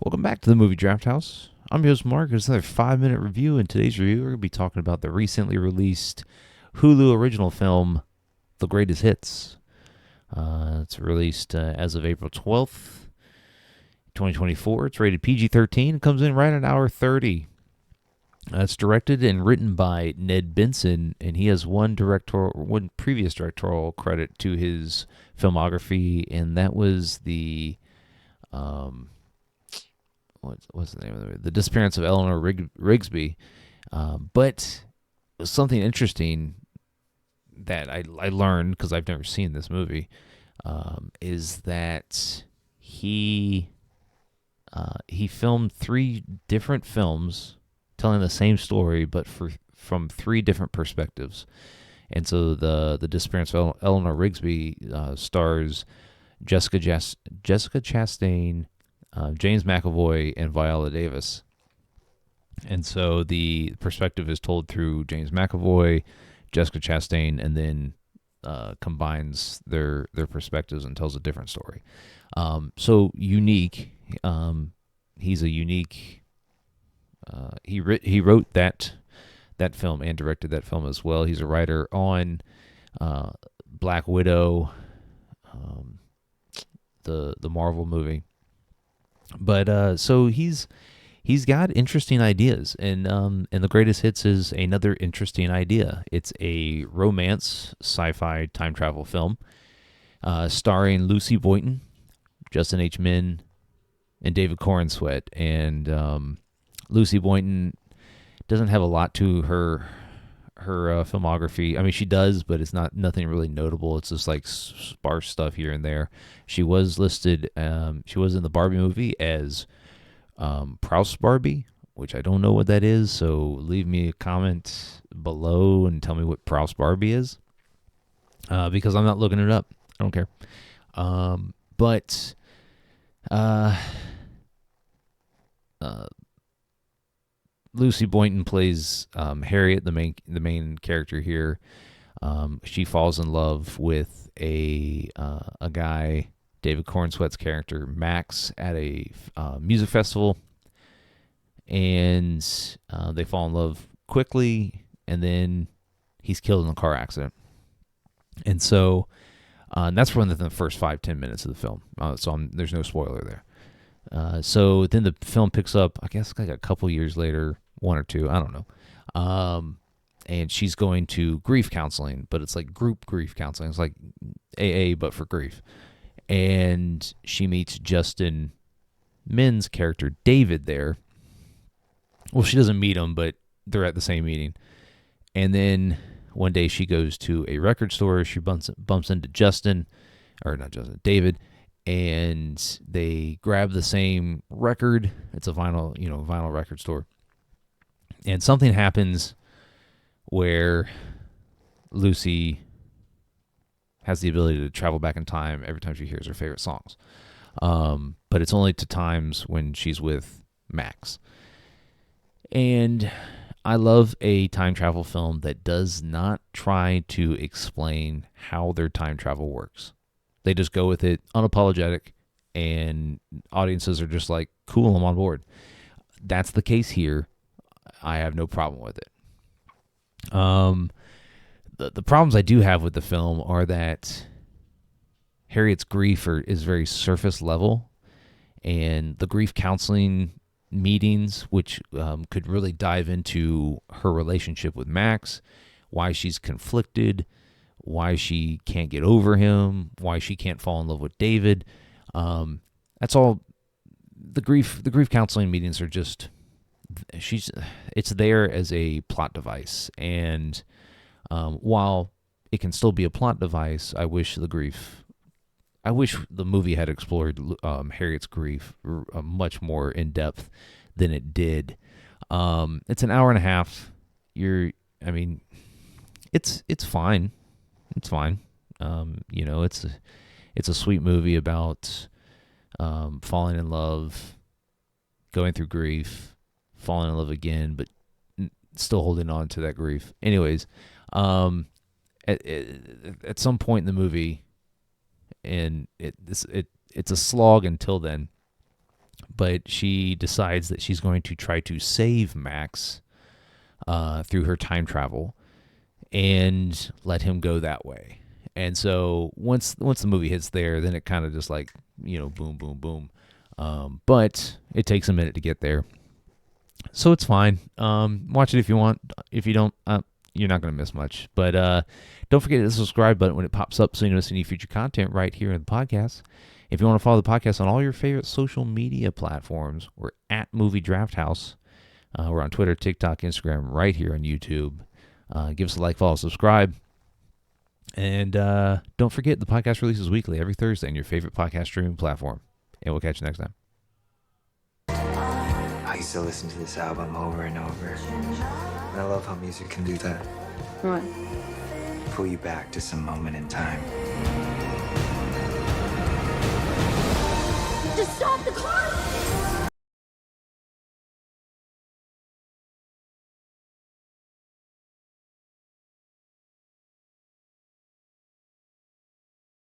Welcome back to the Movie Draft House. I'm your host Mark. It's another 5-minute review. In today's review, we're going to be talking about the recently released Hulu original film, The Greatest Hits. It's released as of April 12th, 2024. It's rated PG-13. It comes in right at an hour 30. It's directed and written by Ned Benson, and he has one previous directorial credit to his filmography, and that was the what's the name of the movie? The Disappearance of Eleanor Rigsby. But something interesting that I learned, because I've never seen this movie, is that he filmed 3 different films telling the same story, but from 3 different perspectives. And so the Disappearance of Eleanor Rigsby stars Jessica Chastain, James McAvoy, and Viola Davis. And so the perspective is told through James McAvoy, Jessica Chastain, and then combines their perspectives and tells a different story. So unique. He's a unique. He wrote that film and directed that film as well. He's a writer on Black Widow, the Marvel movie. But so he's got interesting ideas, and The Greatest Hits is another interesting idea. It's a romance sci-fi time travel film starring Lucy Boynton, Justin H. Min, and David Corenswet. And Lucy Boynton doesn't have a lot to her filmography. I mean, she does, but it's nothing really notable. It's just like sparse stuff here and there. She was listed. She was in the Barbie movie as Prouse Barbie, which I don't know what that is. So leave me a comment below and tell me what Prouse Barbie is, because I'm not looking it up. I don't care. But Lucy Boynton plays Harriet, the main character here. She falls in love with a guy, David Cornsweet's character Max, at a music festival, and they fall in love quickly, and then he's killed in a car accident. And so that's within the first 5-10 minutes of the film. There's no spoiler there. So then the film picks up, I guess, like a couple years later, 1 or 2, I don't know. And she's going to grief counseling, but it's like group grief counseling. It's like AA, but for grief. And she meets Justin Min's character, David, there. Well, she doesn't meet him, but they're at the same meeting. And then one day she goes to a record store. She bumps into David, and they grab the same record. It's a vinyl record store. And something happens where Lucy has the ability to travel back in time every time she hears her favorite songs. But it's only to times when she's with Max. And I love a time travel film that does not try to explain how their time travel works. They just go with it unapologetic, and audiences are just like, cool, I'm on board. That's the case here. I have no problem with it. The problems I do have with the film are that Harriet's grief is very surface level, and the grief counseling meetings, which could really dive into her relationship with Max, why she's conflicted, why she can't get over him, why she can't fall in love with David. That's all. The grief counseling meetings are just, it's there as a plot device, and while it can still be a plot device, I wish the movie had explored Harriet's grief much more in depth than it did. It's an hour and a half. It's fine. It's fine. It's a sweet movie about falling in love, going through grief, falling in love again, but still holding on to that grief. Anyways, at some point in the movie, and it's a slog until then, but she decides that she's going to try to save Max through her time travel and let him go that way. And so once the movie hits there, then it kind of just like, boom, boom, boom. But it takes a minute to get there. So it's fine. Watch it if you want. If you don't, you're not going to miss much. But don't forget to hit the subscribe button when it pops up so you don't miss any future content right here in the podcast. If you want to follow the podcast on all your favorite social media platforms, we're at Movie Draft House. We're on Twitter, TikTok, Instagram, right here on YouTube. Give us a like, follow, subscribe. And don't forget, the podcast releases weekly every Thursday on your favorite podcast streaming platform. And we'll catch you next time. I used to listen to this album over and over. And I love how music can do that. What? Pull you back to some moment in time.